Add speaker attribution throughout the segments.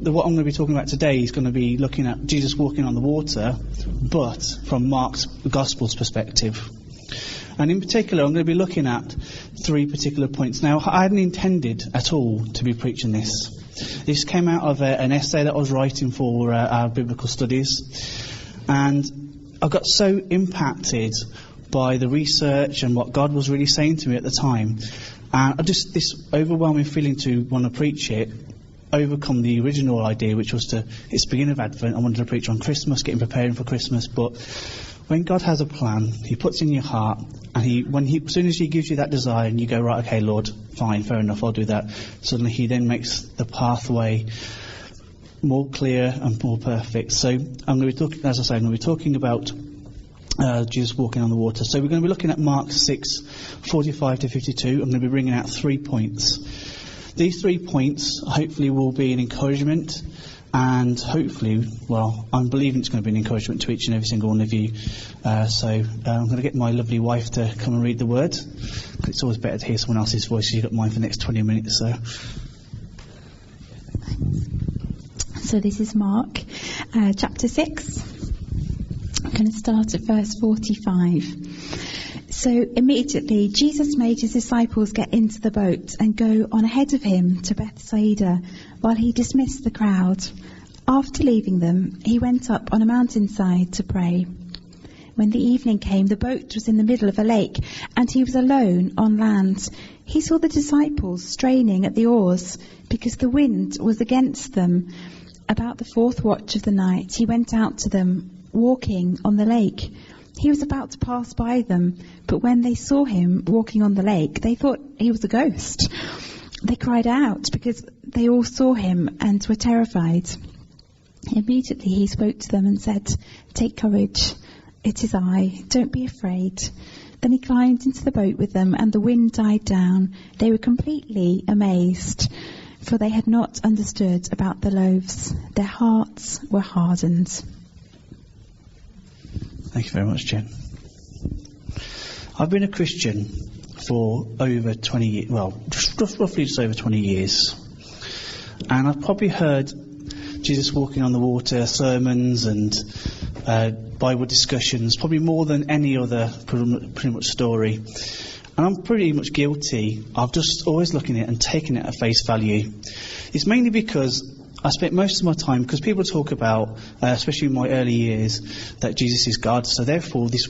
Speaker 1: what I'm going to be talking about today is going to be looking at Jesus walking on the water, but from Mark's Gospel's perspective. And in particular, I'm going to be looking at 3 particular points. Now, I hadn't intended at all to be preaching this. This came out of an essay that I was writing for our biblical studies. And I got so impacted by the research and what God was really saying to me at the time. And this overwhelming feeling to want to preach it overcome the original idea, which was it's the beginning of Advent. I wanted to preach on Christmas, getting prepared for Christmas. But when God has a plan, He puts in your heart, and as soon as He gives you that desire, and you go, right, okay, Lord, fine, fair enough, I'll do that. Suddenly He then makes the pathway more clear and more perfect. So I'm going to be talking, as I say, I'm going to be talking about Jesus walking on the water. So we're going to be looking at Mark 6:45 to 52. I'm going to be bringing out 3 points. These 3 points hopefully will be an encouragement, and hopefully, well, I'm believing it's going to be an encouragement to each and every single one of you. So I'm going to get my lovely wife to come and read the word. It's always better to hear someone else's voice. You've got mine for the next 20 minutes.
Speaker 2: So this is Mark chapter 6. I'm going to start at verse 45. So immediately Jesus made his disciples get into the boat and go on ahead of him to Bethsaida while he dismissed the crowd. After leaving them, he went up on a mountainside to pray. When the evening came, the boat was in the middle of a lake, and he was alone on land. He saw the disciples straining at the oars because the wind was against them. About the 4th watch of the night, he went out to them, walking on the lake. He was about to pass by them, but when they saw him walking on the lake, they thought he was a ghost. They cried out because they all saw him and were terrified. Immediately he spoke to them and said, "Take courage, it is I, don't be afraid." Then he climbed into the boat with them, and the wind died down. They were completely amazed, for they had not understood about the loaves. Their hearts were hardened.
Speaker 1: Thank you very much, Jen. I've been a Christian for over 20 years, well, roughly just over 20 years. And I've probably heard Jesus walking on the water sermons and Bible discussions, probably more than any other pretty much story. And I'm pretty much guilty of just always looking at it and taking it at face value. It's mainly because I spent most of my time, because people talk about, especially in my early years, that Jesus is God. So therefore, this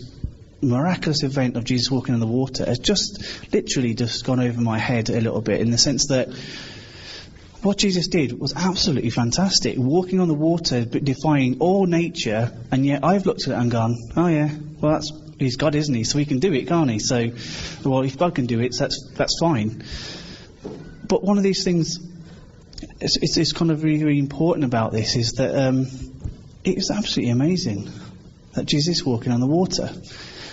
Speaker 1: miraculous event of Jesus walking on the water has just literally just gone over my head a little bit, in the sense that what Jesus did was absolutely fantastic. Walking on the water, but defying all nature, and yet I've looked at it and gone, oh yeah, well he's God, isn't he? So he can do it, can't he? So, well, if God can do it, that's fine. But one of these things, it's kind of really, really important about this, is that it was absolutely amazing that Jesus is walking on the water.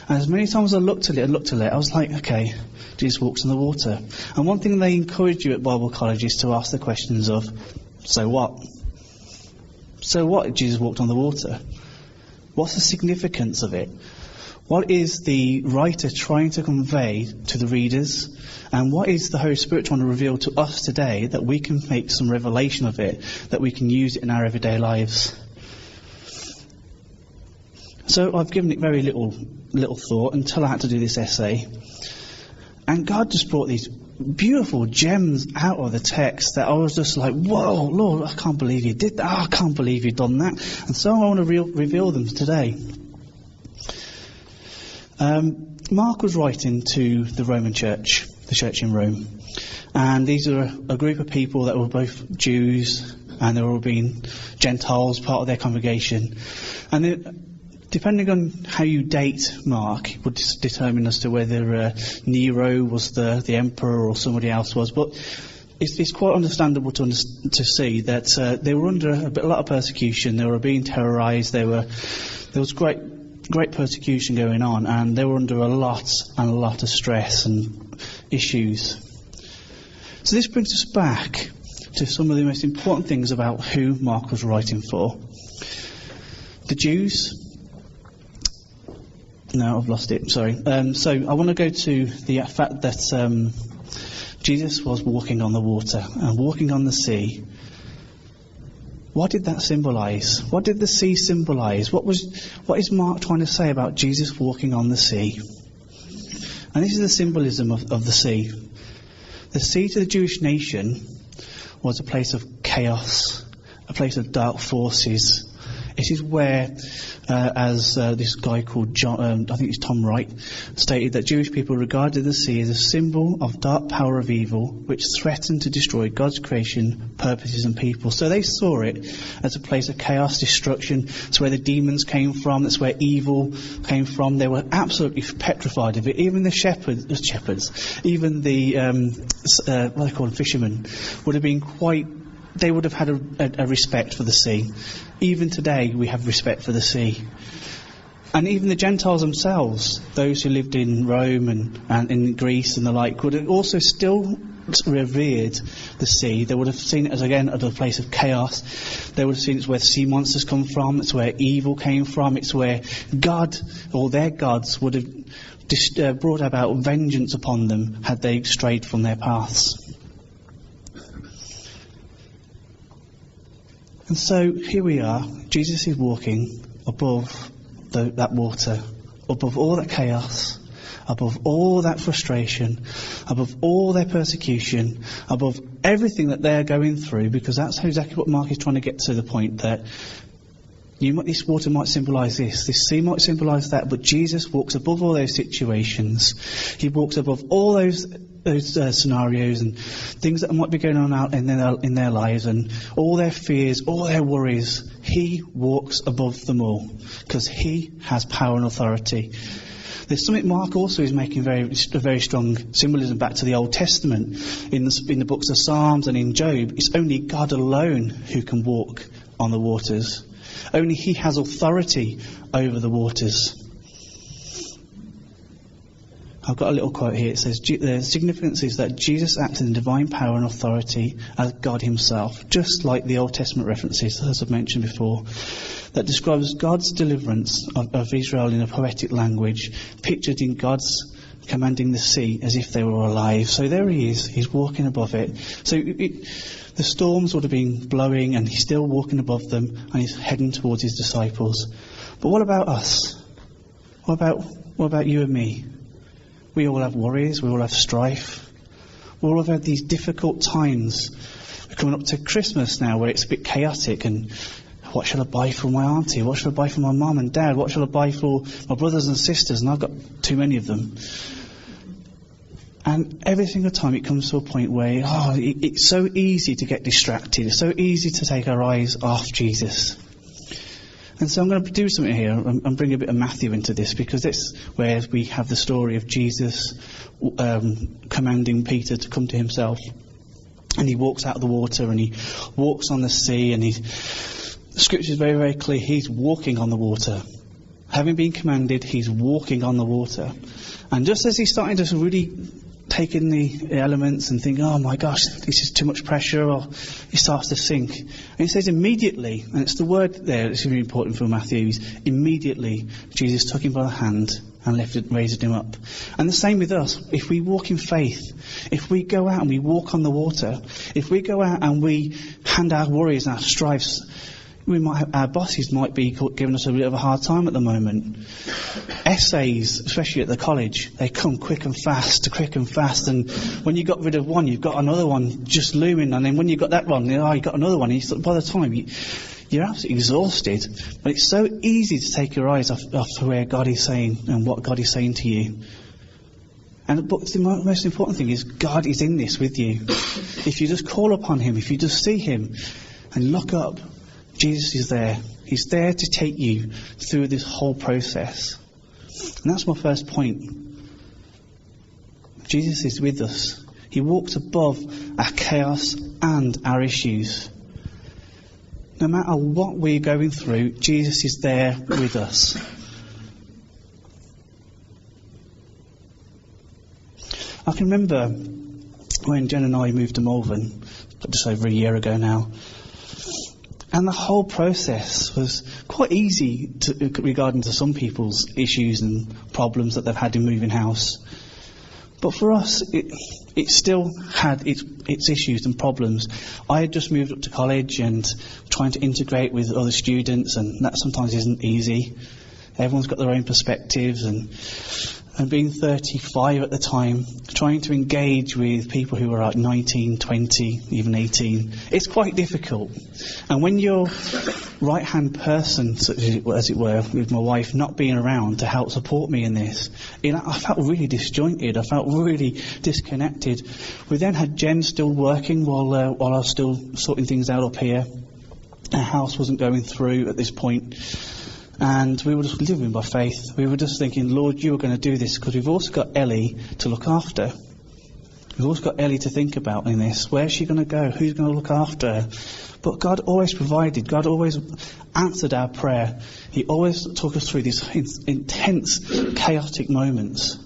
Speaker 1: And as many times as I looked at it, I was like, okay, Jesus walks on the water. And one thing they encourage you at Bible college is to ask the questions of, so what? So what if Jesus walked on the water? What's the significance of it? What is the writer trying to convey to the readers? And what is the Holy Spirit trying to reveal to us today, that we can make some revelation of it, that we can use it in our everyday lives? So I've given it very little thought until I had to do this essay. And God just brought these beautiful gems out of the text that I was just like, whoa, Lord, I can't believe you did that. Oh, I can't believe you've done that. And so I want to reveal them today. Mark was writing to the Roman church, the church in Rome. And these are a group of people that were both Jews, and they were all being Gentiles, part of their congregation. And depending on how you date Mark, it would determine as to whether Nero was the emperor or somebody else was. But it's quite understandable to see that they were under a lot of persecution. They were being terrorised. There was great persecution going on, and they were under a lot of stress and issues. So this brings us back to some of the most important things about who Mark was writing for. The Jews. No, I've lost it, sorry. So I want to go to the fact that Jesus was walking on the water and walking on the sea. What did that symbolise? What did the sea symbolise? What is Mark trying to say about Jesus walking on the sea? And this is the symbolism of the sea. The sea to the Jewish nation was a place of chaos, a place of dark forces. It is where, as this guy called John, I think it's Tom Wright, stated that Jewish people regarded the sea as a symbol of dark power of evil, which threatened to destroy God's creation, purposes and people. So they saw it as a place of chaos, destruction. It's where the demons came from. That's where evil came from. They were absolutely petrified of it. Even the shepherds, even the what they call fishermen, would have been quite. They would have had a respect for the sea. Even today, we have respect for the sea. And even the Gentiles themselves, those who lived in Rome and in Greece and the like, would have also still revered the sea. They would have seen it as, again, as a place of chaos. They would have seen it's where sea monsters come from. It's where evil came from. It's where God, or their gods, would have brought about vengeance upon them had they strayed from their paths. And so here we are. Jesus is walking above that water, above all that chaos, above all that frustration, above all their persecution, above everything that they're going through, because that's exactly what Mark is trying to get to, the point that this water might symbolise this sea might symbolise that, but Jesus walks above all those situations. He walks above all those scenarios and things that might be going on out in their lives, and all their fears, all their worries. He walks above them all because he has power and authority. There's something Mark also is making a very strong symbolism back to the Old Testament. In the books of Psalms and in Job, it's only God alone who can walk on the waters. Only he has authority over the waters. I've got a little quote here. It says, the significance is that Jesus acted in divine power and authority as God himself, just like the Old Testament references, as I've mentioned before, that describes God's deliverance of Israel in a poetic language, pictured in God's commanding the sea as if they were alive. So there he is. He's walking above it. So the storms would have been blowing, and he's still walking above them, and he's heading towards his disciples. But what about us? What about you and me? We all have worries, we all have strife. We all have had these difficult times. We're coming up to Christmas now, where it's a bit chaotic, and what shall I buy for my auntie? What shall I buy for my mum and dad? What shall I buy for my brothers and sisters? And I've got too many of them. And every single time it comes to a point where it's so easy to get distracted. It's so easy to take our eyes off Jesus. And so I'm going to do something here and bring a bit of Matthew into this, because that's where we have the story of Jesus commanding Peter to come to himself. And he walks out of the water and he walks on the sea, and the scripture is very, very clear. He's walking on the water. Having been commanded, he's walking on the water. And just as he's starting to really take in the elements and think, oh my gosh, this is too much pressure, or he starts to sink. And he says immediately, and it's the word there that's really important for Matthew, is immediately Jesus took him by the hand and raised him up. And the same with us. If we walk in faith, if we go out and we walk on the water, if we go out and we hand our worries and our strifes, our bosses might be giving us a bit of a hard time at the moment. Essays, especially at the college, they come quick and fast. And when you got rid of one, you've got another one just looming. And then when you've got that one, you've got another one. And by the time you're absolutely exhausted. But it's so easy to take your eyes off where God is saying and what God is saying to you. But the most important thing is God is in this with you. If you just call upon him, if you just see him and look up, Jesus is there. He's there to take you through this whole process. And that's my first point. Jesus is with us. He walks above our chaos and our issues. No matter what we're going through, Jesus is there with us. I can remember when Jen and I moved to Malvern, just over a year ago now. And the whole process was quite easy regarding to some people's issues and problems that they've had in moving house. But for us, it still had its issues and problems. I had just moved up to college and trying to integrate with other students, and that sometimes isn't easy. Everyone's got their own perspectives, and being 35 at the time, trying to engage with people who were like 19, 20, even 18, it's quite difficult. And when your right-hand person, as it were, with my wife not being around to help support me in this, I felt really disjointed. I felt really disconnected. We then had Jen still working while I was still sorting things out up here. Our house wasn't going through at this point. And we were just living by faith. We were just thinking, Lord, you are going to do this, because we've also got Ellie to look after. We've also got Ellie to think about in this. Where's she going to go? Who's going to look after her? But God always provided. God always answered our prayer. He always took us through these intense, chaotic moments.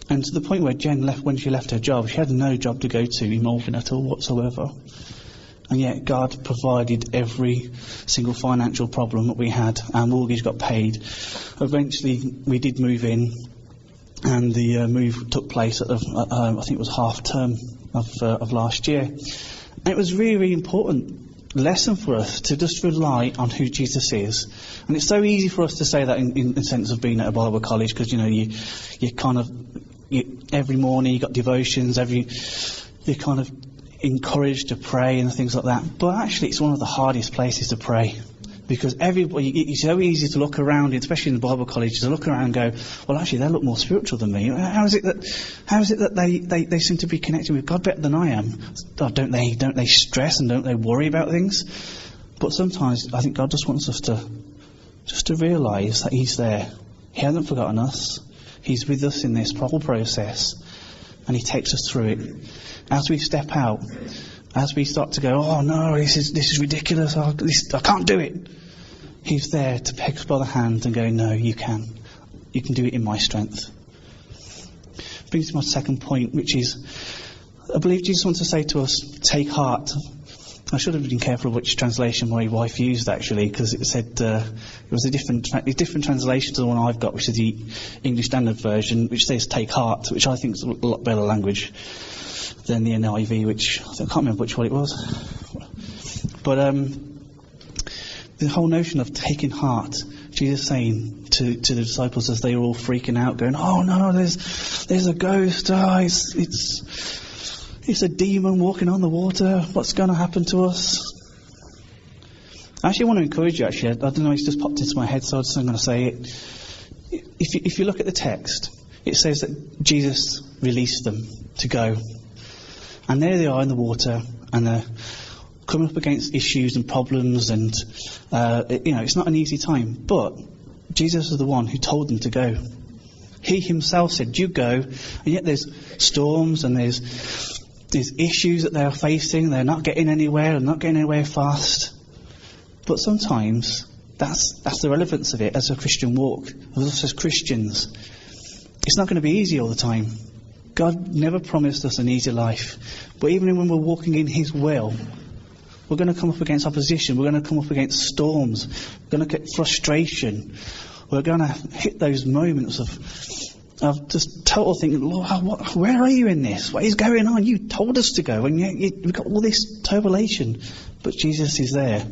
Speaker 1: And to the point where Jen left, when she left her job, she had no job to go to in Malvern at all whatsoever. And yet God provided every single financial problem that we had. Our mortgage got paid. Eventually we did move in, and the move took place at I think it was half term of last year. And it was really, really important lesson for us to just rely on who Jesus is. And it's so easy for us to say that in the sense of being at a Bible college, because you kind of every morning you got devotions, you kind of encouraged to pray and things like that. But actually it's one of the hardest places to pray, because everybody, it's so easy to look around, especially in the Bible college, to look around and go, well, actually they look more spiritual than me. How is it that they seem to be connecting with God better than I am? Oh, don't they stress and don't they worry about things? But sometimes I think God just wants us to realise that He's there. He hasn't forgotten us. He's with us in this whole process, and He takes us through it. As we step out, as we start to go, oh no, this is ridiculous, I can't do it, He's there to pick us by the hand and go, no, you can do it in my strength. Brings me to my second point, which is, I believe Jesus wants to say to us, take heart. I should have been careful which translation my wife used, actually, because it said it was a different translation to the one I've got, which is the English Standard Version, which says take heart, which I think is a lot better language than the NIV, which I can't remember which one it was. But the whole notion of taking heart, Jesus saying to the disciples as they were all freaking out, going, "Oh no, there's a ghost! Oh, it's a demon walking on the water. What's going to happen to us?" I actually want to encourage you. Actually, I don't know. It's just popped into my head, so I'm going to say it. If you look at the text, it says that Jesus released them to go. And there they are in the water, and they're coming up against issues and problems, and it's not an easy time. But Jesus is the one who told them to go. He himself said, "You go," and yet there's storms and there's issues that they're facing. They're not getting anywhere and not getting anywhere fast. But sometimes that's the relevance of it as a Christian walk, as Christians. It's not going to be easy all the time. God never promised us an easy life. But even when we're walking in His will, we're going to come up against opposition. We're going to come up against storms. We're going to get frustration. We're going to hit those moments of just total thinking, "Lord, where are you in this? What is going on? You told us to go, and yet we've got all this turbulation." But Jesus is there.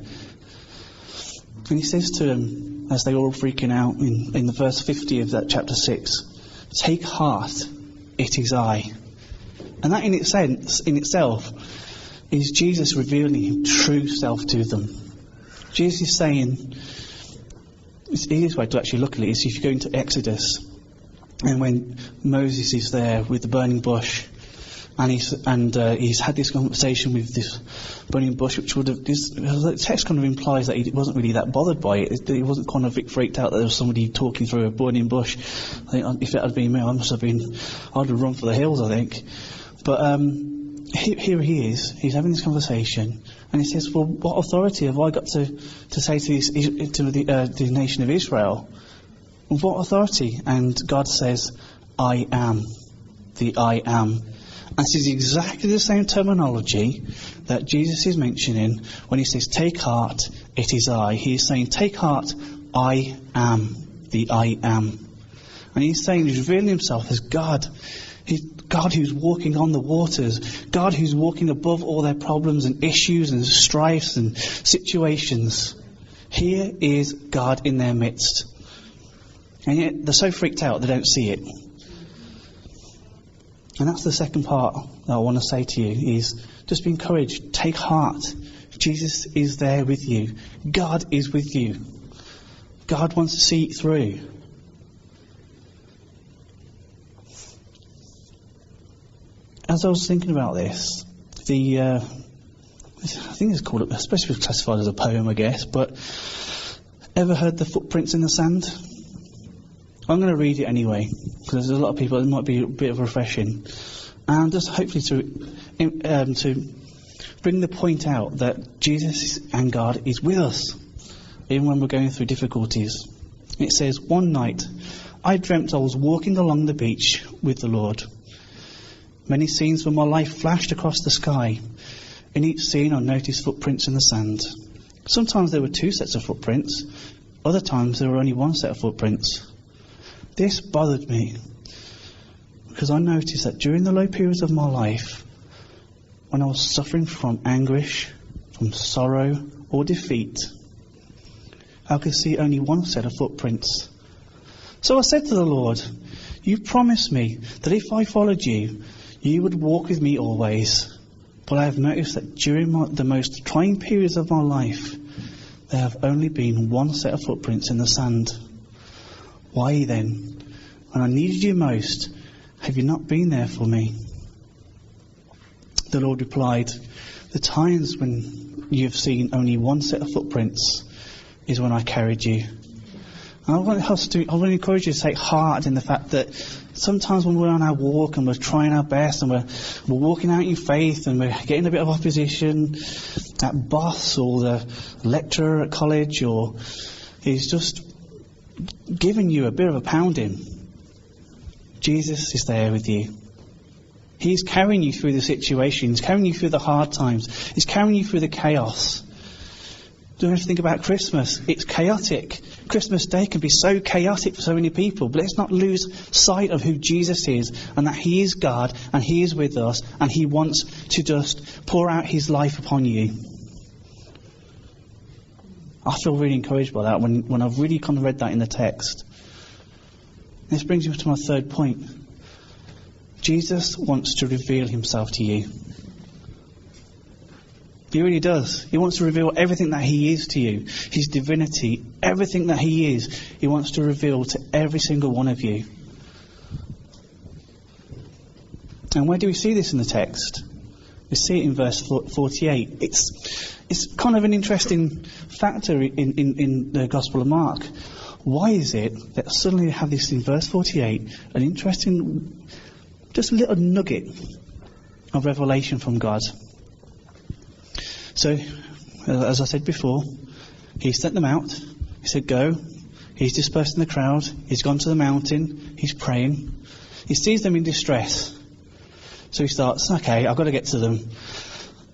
Speaker 1: And He says to them, as they were all freaking out, in the verse 50 of that chapter 6, "Take heart, it is I." And that in itself is Jesus revealing His true self to them. Jesus is saying, it's the easiest way to actually look at it is if you go into Exodus, and when Moses is there with the burning bush, and he's had this conversation with this burning bush, which the text kind of implies that he wasn't really that bothered by it. He wasn't kind of freaked out that there was somebody talking through a burning bush. I think if it had been me, I'd have run for the hills, I think. But here he is. He's having this conversation, and he says, "Well, what authority have I got to say to the nation of Israel? What authority?" And God says, "I am the I am." And this is exactly the same terminology that Jesus is mentioning when He says, "Take heart, it is I." He is saying, "Take heart, I am the I am." And he's saying, he's revealing himself as God. He's God who's walking on the waters. God who's walking above all their problems and issues and strifes and situations. Here is God in their midst. And yet they're so freaked out they don't see it. And that's the second part that I want to say to you is just be encouraged. Take heart. Jesus is there with you. God is with you. God wants to see it through. As I was thinking about this, I think it's called, especially classified as a poem, I guess, but ever heard the Footprints in the Sand? I'm going to read it anyway, because there's a lot of people, it might be a bit of refreshing. And just hopefully to bring the point out that Jesus and God is with us, even when we're going through difficulties. It says, one night, I dreamt I was walking along the beach with the Lord. Many scenes from my life flashed across the sky. In each scene I noticed footprints in the sand. Sometimes there were 2 sets of footprints. Other times there were only 1 set of footprints. This bothered me because I noticed that during the low periods of my life, when I was suffering from anguish, from sorrow or defeat, I could see only 1 set of footprints. So I said to the Lord, you promised me that if I followed you, you would walk with me always. But I have noticed that during the most trying periods of my life, there have only been 1 set of footprints in the sand. Why then, when I needed you most, have you not been there for me? The Lord replied, the times when you have seen only 1 set of footprints is when I carried you. And I want to encourage you to take heart in the fact that sometimes when we're on our walk and we're trying our best and we're walking out in faith and we're getting a bit of opposition, that boss or the lecturer at college or he's just giving you a bit of a pounding, Jesus is there with you. He's carrying you through the situation. He's carrying you through the hard times. He's carrying you through the chaos. Don't have to think about Christmas. It's chaotic. Christmas Day can be so chaotic for so many people. But let's not lose sight of who Jesus is and that He is God and He is with us and He wants to just pour out His life upon you. I feel really encouraged by that when I've really kind of read that in the text. This brings me to my third point. Jesus wants to reveal Himself to you. He really does. He wants to reveal everything that He is to you. His divinity, everything that He is, He wants to reveal to every single one of you. And where do we see this in the text? We see it in verse 48. It's kind of an interesting factor in the Gospel of Mark. Why is it that suddenly we have this in verse 48, an interesting, just a little nugget of revelation from God? So, as I said before, He sent them out. He said, go. He's dispersing the crowd. He's gone to the mountain. He's praying. He sees them in distress. So he starts, okay, I've got to get to them.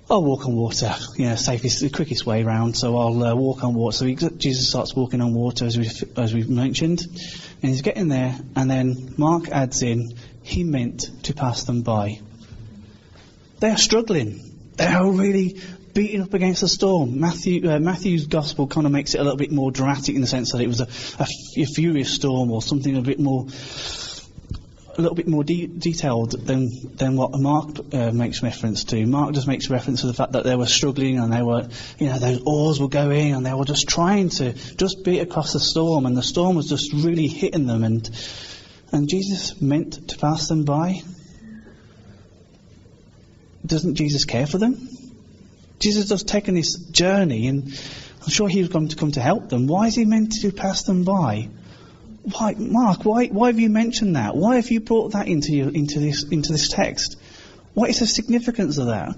Speaker 1: I'll walk on water. Safest, the quickest way round. So I'll walk on water. So Jesus starts walking on water, as we've mentioned. And he's getting there. And then Mark adds in, He meant to pass them by. They are struggling. They are really beating up against a storm. Matthew's gospel kind of makes it a little bit more dramatic in the sense that it was a furious storm or something a little bit more detailed than what Mark makes reference to. Mark just makes reference to the fact that they were struggling and they were, those oars were going and they were just trying to just beat across the storm, and the storm was just really hitting them, and Jesus meant to pass them by. Doesn't Jesus care for them? Jesus has taken this journey, and I'm sure He was going to come to help them. Why is He meant to pass them by? Why, Mark? Why have you mentioned that? Why have you brought that into this text? What is the significance of that?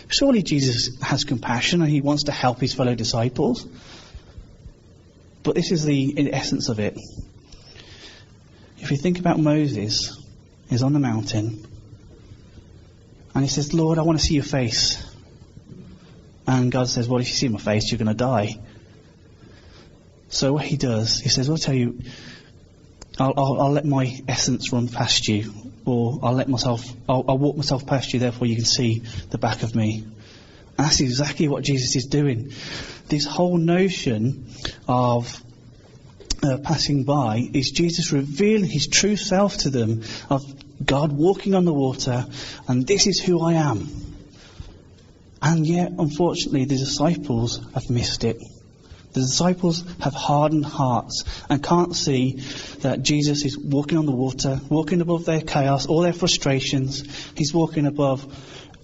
Speaker 1: Surely Jesus has compassion and He wants to help His fellow disciples. But this is the essence of it. If you think about Moses, he's on the mountain, and he says, Lord, I want to see your face. And God says, well, if you see my face, you're going to die. So what he does, he says, I'll tell you, I'll let my essence run past you, or I'll walk myself past you, therefore you can see the back of me. And that's exactly what Jesus is doing. This whole notion of passing by is Jesus revealing his true self to them, of God walking on the water, and this is who I am. And yet, unfortunately, the disciples have missed it. The disciples have hardened hearts and can't see that Jesus is walking on the water, walking above their chaos, all their frustrations. He's walking above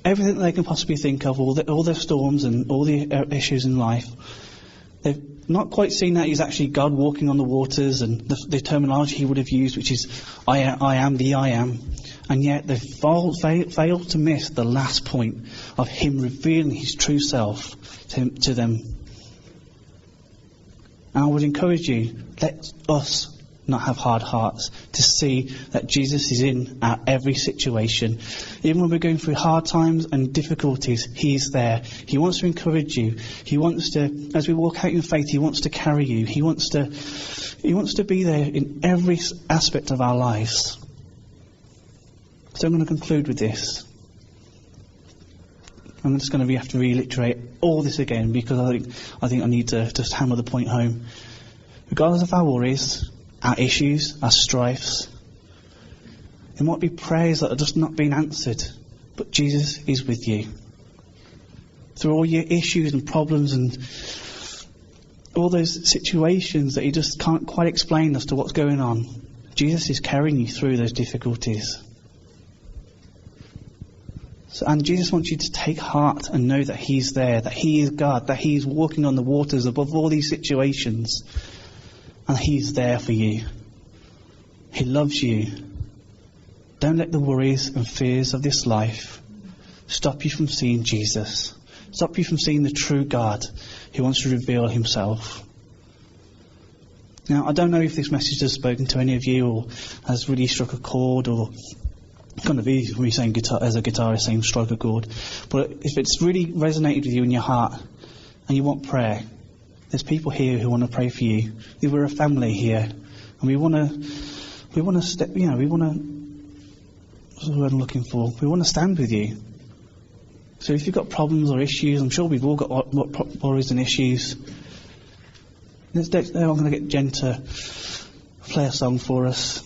Speaker 1: everything they can possibly think of, all their storms and all the issues in life. They've not quite seen that he's actually God walking on the waters, and the terminology he would have used, which is I am the I am. And yet they've failed to miss the last point of him revealing his true self to them. And I would encourage you, let us not have hard hearts, to see that Jesus is in our every situation. Even when we're going through hard times and difficulties, he's there. He wants to encourage you. He wants to, as we walk out in faith, he wants to carry you. He wants to be there in every aspect of our lives. So I'm going to conclude with this. I'm just going to have to reiterate all this again, because I think I need to just hammer the point home. Regardless of our worries, our issues, our strifes, there might be prayers that are just not being answered, but Jesus is with you. Through all your issues and problems and all those situations that you just can't quite explain as to what's going on, Jesus is carrying you through those difficulties. And Jesus wants you to take heart and know that he's there, that he is God, that he's walking on the waters above all these situations. And he's there for you. He loves you. Don't let the worries and fears of this life stop you from seeing Jesus. Stop you from seeing the true God who wants to reveal himself. Now, I don't know if this message has spoken to any of you or has really struck a chord, or kind of easy for me saying guitar, as a guitarist saying strike a chord. But if it's really resonated with you in your heart and you want prayer, there's people here who want to pray for you. We're a family here, and we want to step. What's the word I'm looking for? We want to stand with you. So if you've got problems or issues, I'm sure we've all got worries and issues. I'm going to get Jen to play a song for us.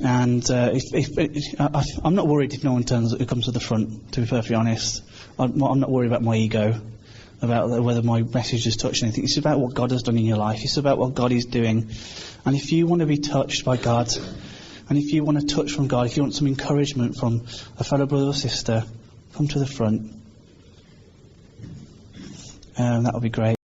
Speaker 1: And I'm not worried if no one comes to the front, to be perfectly honest. I'm not worried about my ego, about whether my message has touched anything. It's about what God has done in your life. It's about what God is doing. And if you want to be touched by God, and if you want to touch from God, if you want some encouragement from a fellow brother or sister, come to the front. That would be great.